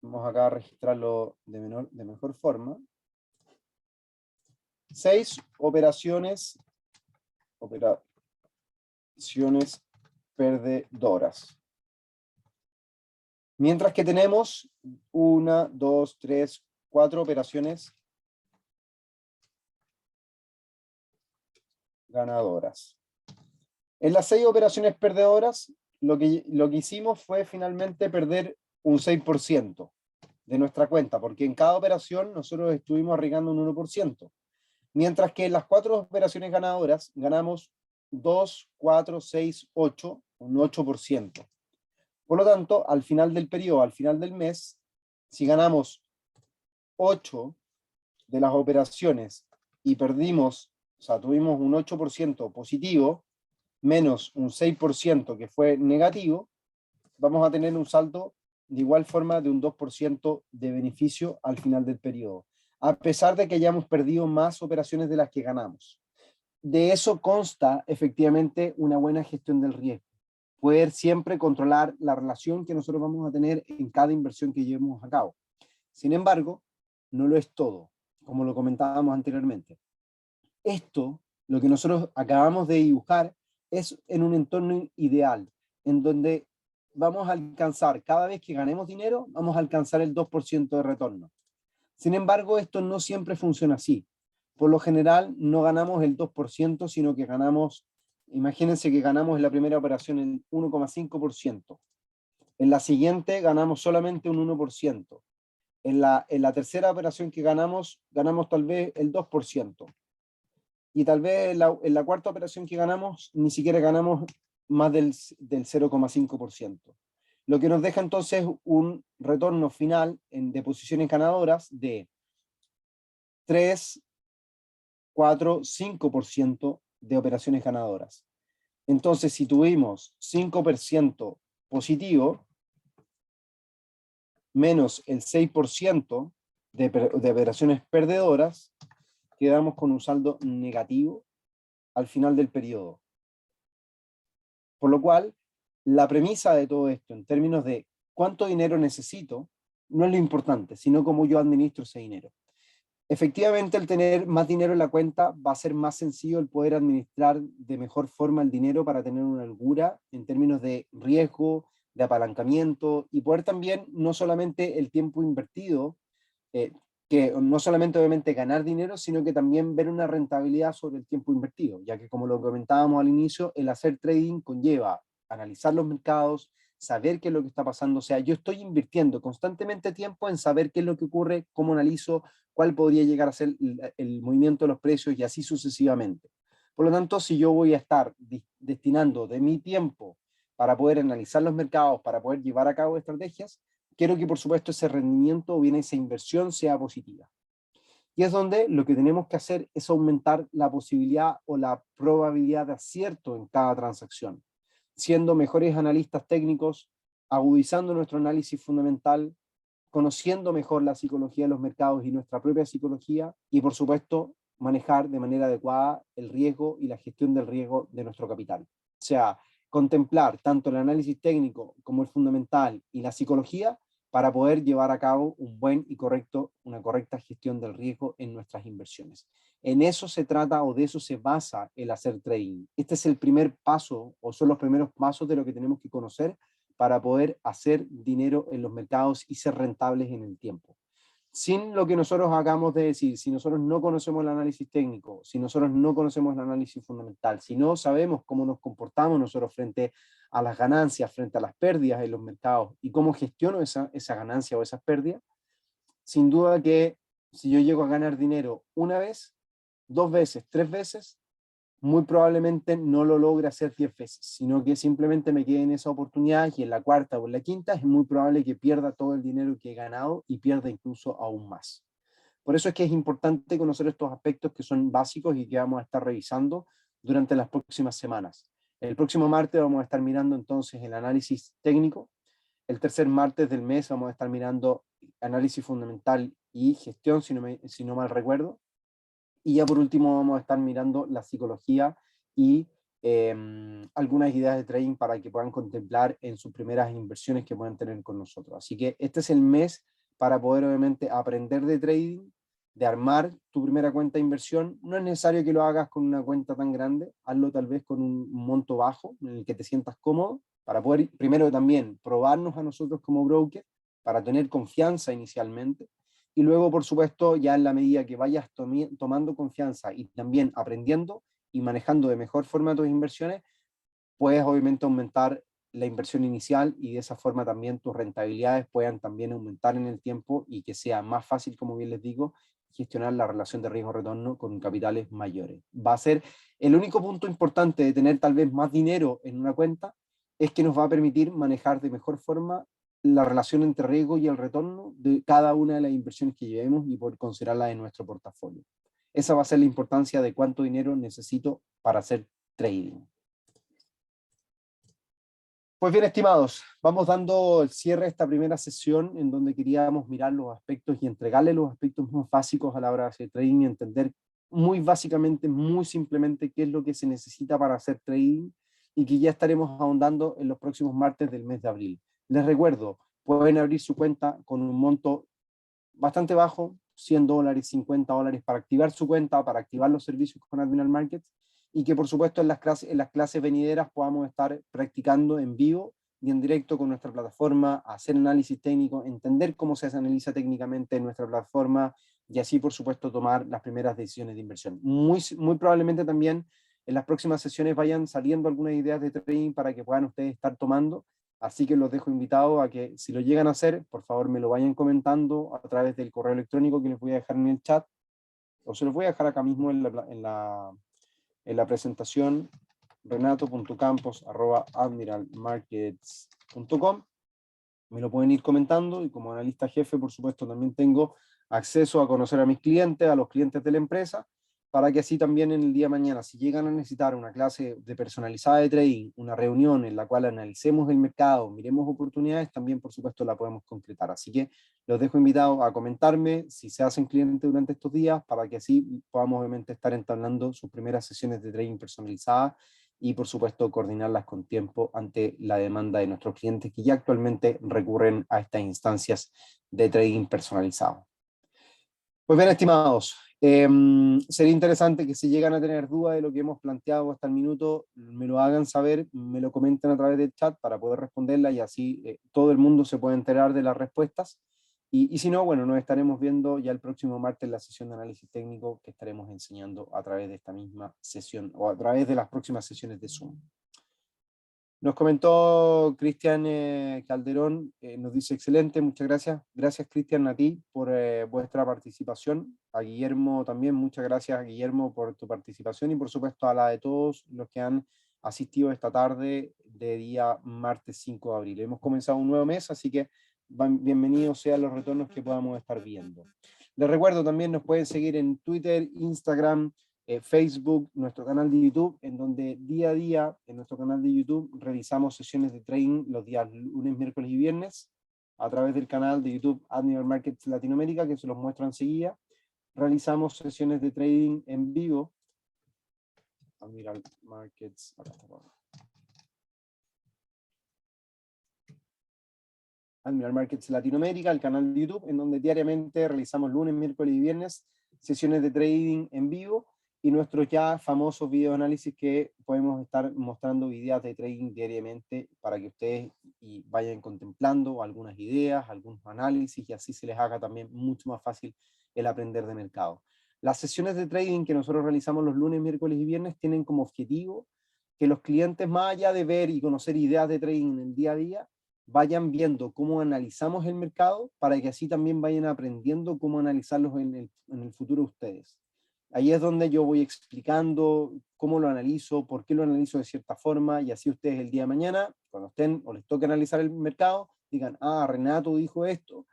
Vamos acá a registrarlo de mejor forma. 6 operaciones perdedoras. Mientras que tenemos 1, 2, 3, 4 operaciones ganadoras. En las 6 operaciones perdedoras, lo que hicimos fue finalmente perder un 6% de nuestra cuenta, porque en cada operación nosotros estuvimos arriesgando un 1%. Mientras que en las 4 operaciones ganadoras ganamos 2, 4, 6, 8, un 8%. Por lo tanto, al final del periodo, al final del mes, si ganamos 8 de las operaciones y perdimos, o sea, tuvimos un 8% positivo, menos un 6% que fue negativo, vamos a tener un saldo de igual forma de un 2% de beneficio al final del periodo, a pesar de que hayamos perdido más operaciones de las que ganamos. De eso consta efectivamente una buena gestión del riesgo. Poder siempre controlar la relación que nosotros vamos a tener en cada inversión que llevemos a cabo. Sin embargo, no lo es todo, como lo comentábamos anteriormente. Esto, lo que nosotros acabamos de dibujar, es en un entorno ideal, en donde vamos a alcanzar, cada vez que ganemos dinero, vamos a alcanzar el 2% de retorno. Sin embargo, esto no siempre funciona así. Por lo general, no ganamos el 2%, sino que ganamos, imagínense que ganamos en la primera operación el 1,5%. En la siguiente ganamos solamente un 1%. En la tercera operación que ganamos tal vez el 2%. Y tal vez en la cuarta operación que ganamos, ni siquiera ganamos más del 0,5%. Lo que nos deja entonces un retorno final de posiciones ganadoras de 3, 4, 5% de operaciones ganadoras. Entonces, si tuvimos 5% positivo, menos el 6% de operaciones perdedoras, quedamos con un saldo negativo al final del periodo. Por lo cual, la premisa de todo esto, en términos de cuánto dinero necesito, no es lo importante, sino cómo yo administro ese dinero. Efectivamente, el tener más dinero en la cuenta va a ser más sencillo el poder administrar de mejor forma el dinero para tener una holgura en términos de riesgo, de apalancamiento y poder también no solamente el tiempo invertido, que no solamente obviamente ganar dinero, sino que también ver una rentabilidad sobre el tiempo invertido, ya que como lo comentábamos al inicio, el hacer trading conlleva analizar los mercados, saber qué es lo que está pasando. O sea, yo estoy invirtiendo constantemente tiempo en saber qué es lo que ocurre, cómo analizo, cuál podría llegar a ser el movimiento de los precios y así sucesivamente. Por lo tanto, si yo voy a estar destinando de mi tiempo para poder analizar los mercados, para poder llevar a cabo estrategias, quiero que por supuesto ese rendimiento o bien esa inversión sea positiva. Y es donde lo que tenemos que hacer es aumentar la posibilidad o la probabilidad de acierto en cada transacción, siendo mejores analistas técnicos, agudizando nuestro análisis fundamental, conociendo mejor la psicología de los mercados y nuestra propia psicología, y por supuesto manejar de manera adecuada el riesgo y la gestión del riesgo de nuestro capital. O sea, contemplar tanto el análisis técnico como el fundamental y la psicología para poder llevar a cabo una correcta gestión del riesgo en nuestras inversiones. En eso se trata o de eso se basa el hacer trading. Este es el primer paso o son los primeros pasos de lo que tenemos que conocer para poder hacer dinero en los mercados y ser rentables en el tiempo. Sin lo que nosotros acabamos de decir, si nosotros no conocemos el análisis técnico, si nosotros no conocemos el análisis fundamental, si no sabemos cómo nos comportamos nosotros frente a las ganancias, frente a las pérdidas en los mercados y cómo gestiono esa ganancia o esas pérdidas, sin duda que si yo llego a ganar dinero una vez, dos veces, tres veces, muy probablemente no lo logre hacer 10 veces, sino que simplemente me quede en esa oportunidad y en la cuarta o en la quinta es muy probable que pierda todo el dinero que he ganado y pierda incluso aún más. Por eso es que es importante conocer estos aspectos que son básicos y que vamos a estar revisando durante las próximas semanas. El próximo martes vamos a estar mirando entonces el análisis técnico. El tercer martes del mes vamos a estar mirando análisis fundamental y gestión, si no mal recuerdo. Y ya por último vamos a estar mirando la psicología y algunas ideas de trading para que puedan contemplar en sus primeras inversiones que puedan tener con nosotros. Así que este es el mes para poder obviamente aprender de trading, de armar tu primera cuenta de inversión. No es necesario que lo hagas con una cuenta tan grande, hazlo tal vez con un monto bajo en el que te sientas cómodo, para poder primero también probarnos a nosotros como broker, para tener confianza inicialmente y luego, por supuesto, ya en la medida que vayas tomando confianza y también aprendiendo y manejando de mejor forma tus inversiones, puedes obviamente aumentar la inversión inicial y de esa forma también tus rentabilidades puedan también aumentar en el tiempo y que sea más fácil, como bien les digo, gestionar la relación de riesgo-retorno con capitales mayores. Va a ser el único punto importante de tener tal vez más dinero en una cuenta, es que nos va a permitir manejar de mejor forma la relación entre riesgo y el retorno de cada una de las inversiones que llevemos y poder considerarla en nuestro portafolio. Esa va a ser la importancia de cuánto dinero necesito para hacer trading. Pues bien, estimados, vamos dando el cierre a esta primera sesión en donde queríamos mirar los aspectos y entregarle los aspectos más básicos a la hora de hacer trading y entender muy básicamente, muy simplemente qué es lo que se necesita para hacer trading y que ya estaremos ahondando en los próximos martes del mes de abril. Les recuerdo, pueden abrir su cuenta con un monto bastante bajo, $100, $50 para activar su cuenta, para activar los servicios con Admiral Markets, y que por supuesto en las clases venideras podamos estar practicando en vivo y en directo con nuestra plataforma, hacer análisis técnico, entender cómo se analiza técnicamente en nuestra plataforma y así por supuesto tomar las primeras decisiones de inversión. Muy probablemente también en las próximas sesiones vayan saliendo algunas ideas de trading para que puedan ustedes estar tomando. Así que los dejo invitados a que si lo llegan a hacer, por favor me lo vayan comentando a través del correo electrónico que les voy a dejar en el chat, o se los voy a dejar acá mismo en la presentación, renato.campos@admiralmarkets.com. Me lo pueden ir comentando y como analista jefe, por supuesto, también tengo acceso a conocer a mis clientes, a los clientes de la empresa, para que así también en el día de mañana, si llegan a necesitar una clase de personalizada de trading, una reunión en la cual analicemos el mercado, miremos oportunidades, también por supuesto la podemos concretar. Así que los dejo invitados a comentarme si se hacen clientes durante estos días, para que así podamos obviamente estar entablando sus primeras sesiones de trading personalizadas y por supuesto coordinarlas con tiempo ante la demanda de nuestros clientes que ya actualmente recurren a estas instancias de trading personalizado. Pues bien, estimados, sería interesante que si llegan a tener dudas de lo que hemos planteado hasta el minuto, me lo hagan saber, me lo comenten a través del chat para poder responderla y así todo el mundo se puede enterar de las respuestas. Y si no, bueno, nos estaremos viendo ya el próximo martes en la sesión de análisis técnico que estaremos enseñando a través de esta misma sesión o a través de las próximas sesiones de Zoom. Nos comentó Cristian Calderón, nos dice excelente, muchas gracias. Gracias Cristian a ti por vuestra participación. A Guillermo también, muchas gracias Guillermo por tu participación y por supuesto a la de todos los que han asistido esta tarde de día martes 5 de abril. Hemos comenzado un nuevo mes, así que bienvenidos sean los retornos que podamos estar viendo. Les recuerdo también nos pueden seguir en Twitter, Instagram, Facebook, nuestro canal de YouTube, en donde día a día en nuestro canal de YouTube realizamos sesiones de trading los días lunes, miércoles y viernes a través del canal de YouTube Admiral Markets Latinoamérica, que se los muestro enseguida. Realizamos sesiones de trading en vivo. Admiral Markets. Admiral Markets Latinoamérica, el canal de YouTube, en donde diariamente realizamos lunes, miércoles y viernes sesiones de trading en vivo y nuestros ya famosos videoanálisis que podemos estar mostrando videos de trading diariamente para que ustedes vayan contemplando algunas ideas, algunos análisis y así se les haga también mucho más fácil el aprender de mercado. Las sesiones de trading que nosotros realizamos los lunes, miércoles y viernes tienen como objetivo que los clientes, más allá de ver y conocer ideas de trading en el día a día, vayan viendo cómo analizamos el mercado para que así también vayan aprendiendo cómo analizarlos en el futuro ustedes. Ahí es donde yo voy explicando cómo lo analizo, por qué lo analizo de cierta forma, y así ustedes el día de mañana, cuando estén o les toque analizar el mercado, digan, ah, Renato dijo esto,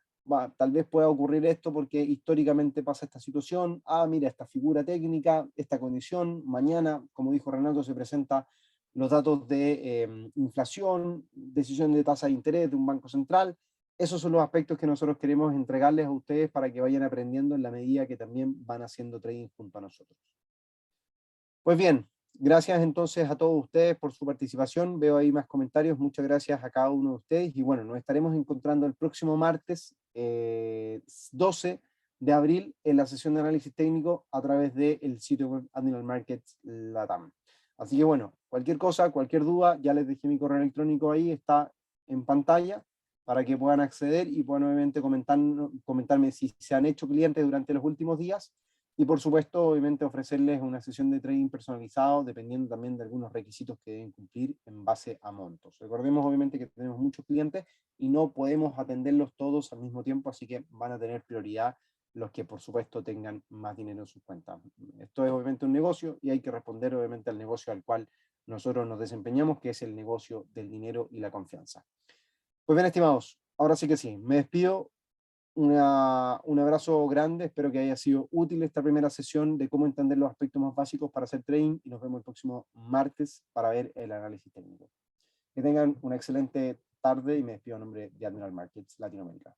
tal vez pueda ocurrir esto porque históricamente pasa esta situación, ah, mira, esta figura técnica, esta condición, mañana, como dijo Renato, se presenta los datos de inflación, decisión de tasa de interés de un banco central. Esos son los aspectos que nosotros queremos entregarles a ustedes para que vayan aprendiendo en la medida que también van haciendo trading junto a nosotros. Pues bien, gracias entonces a todos ustedes por su participación. Veo ahí más comentarios. Muchas gracias a cada uno de ustedes. Y bueno, nos estaremos encontrando el próximo martes 12 de abril en la sesión de análisis técnico a través del sitio web Admiral Markets Latam. Así que bueno, cualquier cosa, cualquier duda, ya les dejé mi correo electrónico ahí, está en pantalla para que puedan acceder y puedan obviamente comentarme si se han hecho clientes durante los últimos días y por supuesto, obviamente ofrecerles una sesión de trading personalizado dependiendo también de algunos requisitos que deben cumplir en base a montos. Recordemos obviamente que tenemos muchos clientes y no podemos atenderlos todos al mismo tiempo, así que van a tener prioridad los que por supuesto tengan más dinero en sus cuentas. Esto es obviamente un negocio y hay que responder obviamente al negocio al cual nosotros nos desempeñamos, que es el negocio del dinero y la confianza. Pues bien, estimados, ahora sí que sí, me despido. Un abrazo grande, espero que haya sido útil esta primera sesión de cómo entender los aspectos más básicos para hacer trading y nos vemos el próximo martes para ver el análisis técnico. Que tengan una excelente tarde y me despido en nombre de Admiral Markets Latinoamérica.